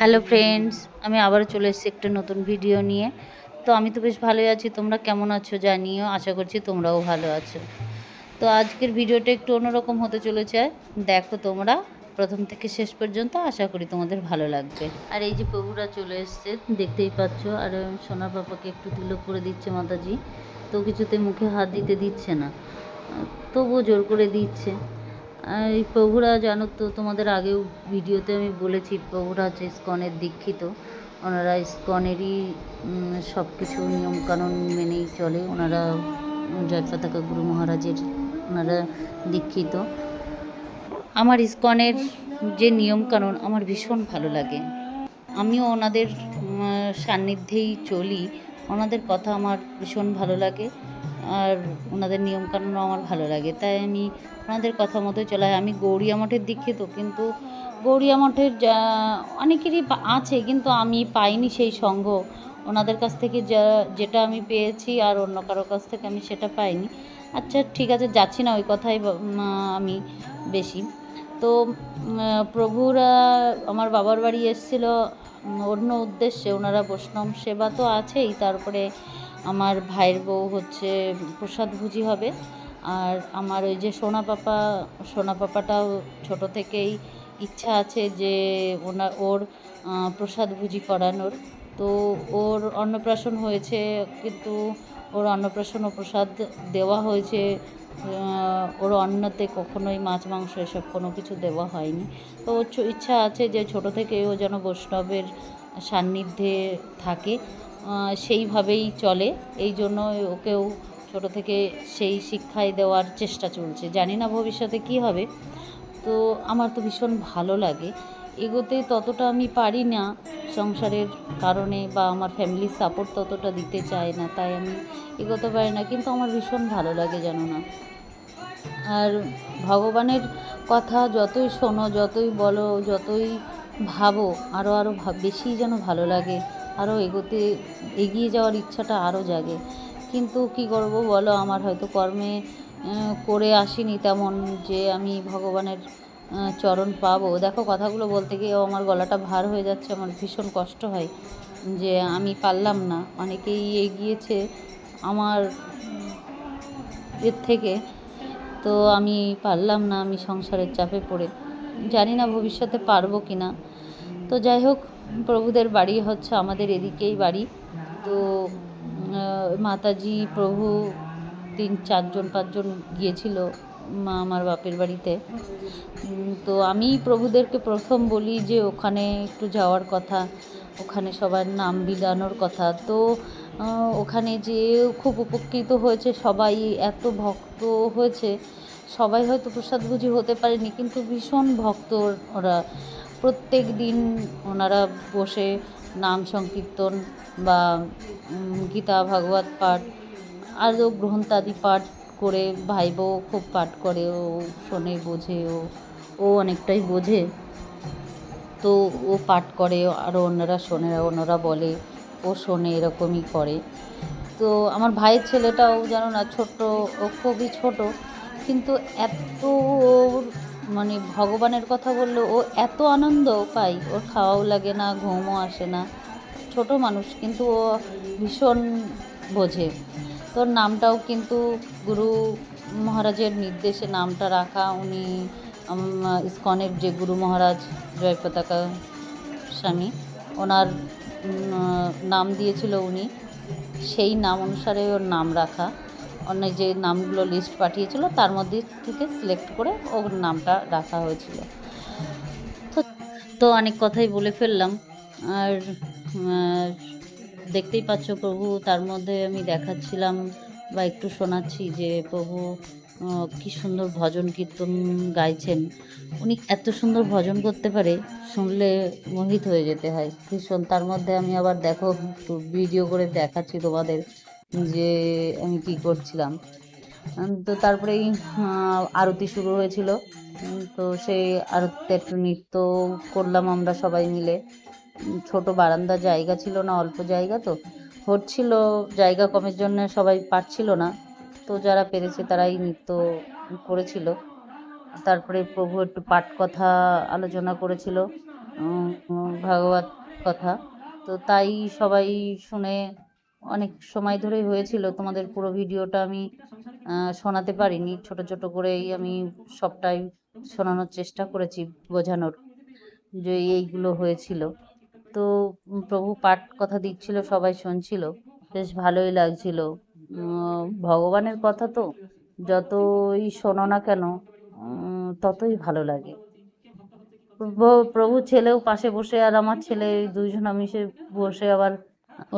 Hello friends, আমি আবারও চলে এসেছি একটা নতুন ভিডিও নিয়ে। তো আমি তো বেশ ভালোই আছি, তোমরা কেমন আছো জানিও। আশা করছি তোমরাও ভালো আছো। তো আজকের ভিডিওটা একটু অন্যরকম হতে চলেছে, দেখো তোমরা প্রথম থেকে শেষ পর্যন্ত। আশা করি তোমাদের ভালো লাগবে। আর এই যে প্রভুরা চলে এসছে, দেখতেই পাচ্ছ। আর সোনার পাপাকে একটু তিলক করে দিচ্ছে মাতাজি। তো কিছুতে মুখে হাত দিতে দিচ্ছে না, তবুও জোর করে দিচ্ছে। আর এই প্রভুরা জানো তো, তোমাদের আগেও ভিডিওতে আমি বলেছি, প্রভুরা হচ্ছে ইস্কনের দীক্ষিত। ওনারা ইস্কনেরই সব কিছু নিয়মকানুন মেনেই চলে। ওনারা জয় পতাকা গুরু মহারাজের ওনারা দীক্ষিত। আমার ইস্কনের যে নিয়মকানুন আমার ভীষণ ভালো লাগে। আমিও ওনাদের সান্নিধ্যেই চলি। ওনাদের কথা আমার ভীষণ ভালো লাগে, আর ওনাদের নিয়মকানুনও আমার ভালো লাগে। তাই আমি ওনাদের কথা মতোই চলা হয়। আমি গৌড়িয়া মঠের দীক্ষিত, কিন্তু গৌড়িয়া মঠের অনেকেরই আছে, কিন্তু আমি পাইনি সেই সঙ্গ। ওনাদের কাছ থেকে যেটা আমি পেয়েছি, আর অন্য কারোর কাছ থেকে আমি সেটা পাইনি। আচ্ছা ঠিক আছে, যাচ্ছি না ওই কথাই আমি বেশি। তো প্রভুরা আমার বাবার বাড়ি এসেছিল অন্য উদ্দেশ্যে। ওনারা বৈষ্ণব সেবা তো আছেই, তারপরে আমার ভাইয়ের বউ হচ্ছে প্রসাদভুজি হবে। আর আমার ওই যে সোনা পাপাটাও ছোটো থেকেই ইচ্ছা আছে যে ওর প্রসাদভুজি করানোর। তো ওর অন্নপ্রাশন হয়েছে, কিন্তু ওর অন্নপ্রাশন ও প্রসাদ দেওয়া হয়েছে। ওর অন্নতে কখনোই মাছ মাংস এসব কোনো কিছু দেওয়া হয়নি। তো ওর ইচ্ছা আছে যে ছোট থেকে ও যেন বৈষ্ণবের সান্নিধ্যে থাকে, সেইভাবেই চলে। এই জন্য ওকেও ছোট থেকে সেই শিক্ষাই দেওয়ার চেষ্টা চলছে। জানি না ভবিষ্যতে কী হবে। তো আমার তো ভীষণ ভালো লাগে। এগোতে ততটা আমি পারি না সংসারের কারণে, বা আমার ফ্যামিলির সাপোর্ট ততটা দিতে চায় না, তাই আমি এগোতে পারি না। কিন্তু আমার ভীষণ ভালো লাগে, জানো না। আর ভগবানের কথা যতই শোনো, যতই বলো, যতই ভাবো, আরও বেশি যেন ভালো লাগে। আরও এগিয়ে যাওয়ার ইচ্ছাটা আরও জাগে। কিন্তু কি করব বলো, আমার হয়তো কর্মে করে আসিনি তেমন যে আমি ভগবানের চরণ পাবো। দেখো, কথাগুলো বলতে গিয়েও আমার গলাটা ভার হয়ে যাচ্ছে। আমার ভীষণ কষ্ট হয় যে আমি পারলাম না। অনেকেই এগিয়েছে আমার এর থেকে, তো আমি পারলাম না। আমি সংসারের চাপে পড়ে জানি না ভবিষ্যতে পারবো কি না। তো যাই হোক, প্রভুদের বাড়ি হচ্ছে আমাদের এদিকেই বাড়ি। তো মাতাজি প্রভু 3-4 জন 5 জন গিয়েছিল আমার বাপের বাড়িতে। তো আমি প্রভুদেরকে প্রথম বলি যে ওখানে একটু যাওয়ার কথা, ওখানে সবার নাম বিলানোর কথা। তো ওখানে যেয়েও খুব উপকৃত হয়েছে সবাই, এত ভক্ত হয়েছে। সবাই হয়তো প্রসাদভুজি হতে পারেনি, কিন্তু ভীষণ ভক্ত ওরা। প্রত্যেক দিন ওনারা বসে নাম সংকীর্তন বা গীতা ভাগবত পাঠ, আরও গ্রন্থাদি পাঠ করে। ভাই বউ খুব পাঠ করে, ও শোনে, বোঝে। ও অনেকটাই বোঝে। তো ও পাঠ করে, আরও অন্যরা শোনে, অন্যরা বলে, ও শোনে, এরকমই করে। তো আমার ভাইয়ের ছেলেটাও জানো না, ছোট্ট, ও খুবই ছোট, কিন্তু এত ওর মানে ভগবানের কথা বললে ও এত আনন্দ পায়। ওর খাওয়াও লাগে না, ঘুমও আসে না। ছোট মানুষ, কিন্তু ও ভীষণ বোঝে। তোর নামটাও কিন্তু গুরু মহারাজের নির্দেশে নামটা রাখা। উনি ইস্কনের যে গুরু মহারাজ জয় পতাকা স্বামী, ওনার নাম দিয়েছিল উনি, সেই নাম অনুসারে ওর নাম রাখা। অন্য যে নামগুলো লিস্ট পাঠিয়েছিল তার মধ্যে থেকে সিলেক্ট করে ওর নামটা রাখা হয়েছিল। তো অনেক কথাই বলে ফেললাম। আর দেখতেই পাচ্ছ প্রভু, তার মধ্যে আমি দেখাচ্ছিলাম বা একটু শোনাচ্ছি যে প্রভু কি সুন্দর ভজন কীর্তন গাইছেন। উনি এত সুন্দর ভজন করতে পারে, শুনলে মোহিত হয়ে যেতে হয় ভীষণ। তার মধ্যে আমি আবার দেখো ভিডিও করে দেখাচ্ছি তোমাদের যে আমি কি করছিলাম। তো তারপরেই আরতি শুরু হয়েছিল। তো সেই আরতিতে একটু নৃত্য করলাম আমরা সবাই মিলে। ছোট বারান্দা, জায়গা ছিল না, অল্প জায়গা, তো হচ্ছিল, জায়গা কমের জন্য সবাই পারছিল না। তো যারা পেরেছে তারাই নৃত্য করেছিল। তারপরে প্রভু একটু পাঠ কথা আলোচনা করেছিল। ভাগবত কথা। তো তাই সবাই শুনে অনেক সময় ধরেই হয়েছিল, তোমাদের পুরো ভিডিওটা আমি শোনাতে পারিনি, ছোট ছোট করেই আমি সবটাই শোনানোর চেষ্টা করেছি, বোঝানোর যে এইগুলো হয়েছিল। তো প্রভু পাঠ কথা দিচ্ছিল, সবাই শুনছিল, বেশ ভালোই লাগছিল। ভগবানের কথা তো যতই শোনো না কেন ততই ভালো লাগে। প্রভু ছেলেও পাশে বসে, আর আমার ছেলে, দুইজনা মিশে বসে আবার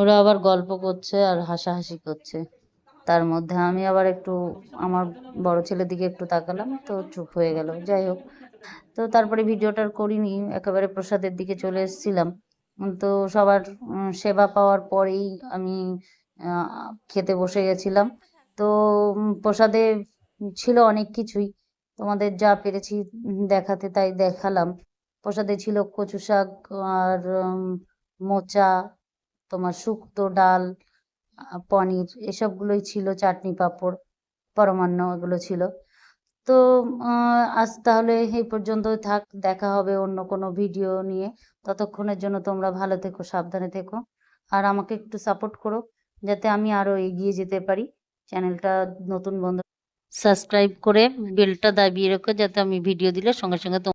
ওরা আবার গল্প করছে আর হাসাহাসি করছে। তার মধ্যে আমি আবার একটু আমার বড় ছেলের দিকে একটু তাকালাম, তো চুপ হয়ে গেল। যাই হোক, তো তারপরে ভিডিওটা আর করিনি, একেবারে প্রসাদের দিকে চলে এসেছিলাম। তো সবার সেবা পাওয়ার পরেই আমি খেতে বসে গেছিলাম। তো প্রসাদে ছিল অনেক কিছুই, তোমাদের যা পেরেছি দেখাতে তাই দেখালাম। প্রসাদে ছিল কচু শাক আর মোচা, তোমার শুক্তো ডাল, পনির, এসবগুলোই ছিল, চাটনি পাঁপড় পরমান্ন এগুলো ছিল। তো আজ তাহলে এই পর্যন্তই থাক, দেখা হবে অন্য কোনো ভিডিও নিয়ে। ততক্ষণের জন্য তোমরা ভালো থেকো, সাবধানে থেকো, আর আমাকে একটু সাপোর্ট করো যাতে আমি আরও এগিয়ে যেতে পারি। চ্যানেলটা নতুন বন্ধু সাবস্ক্রাইব করে বেলটা দাবিয়ে রেখো, যাতে আমি ভিডিও দিলে সঙ্গে সঙ্গে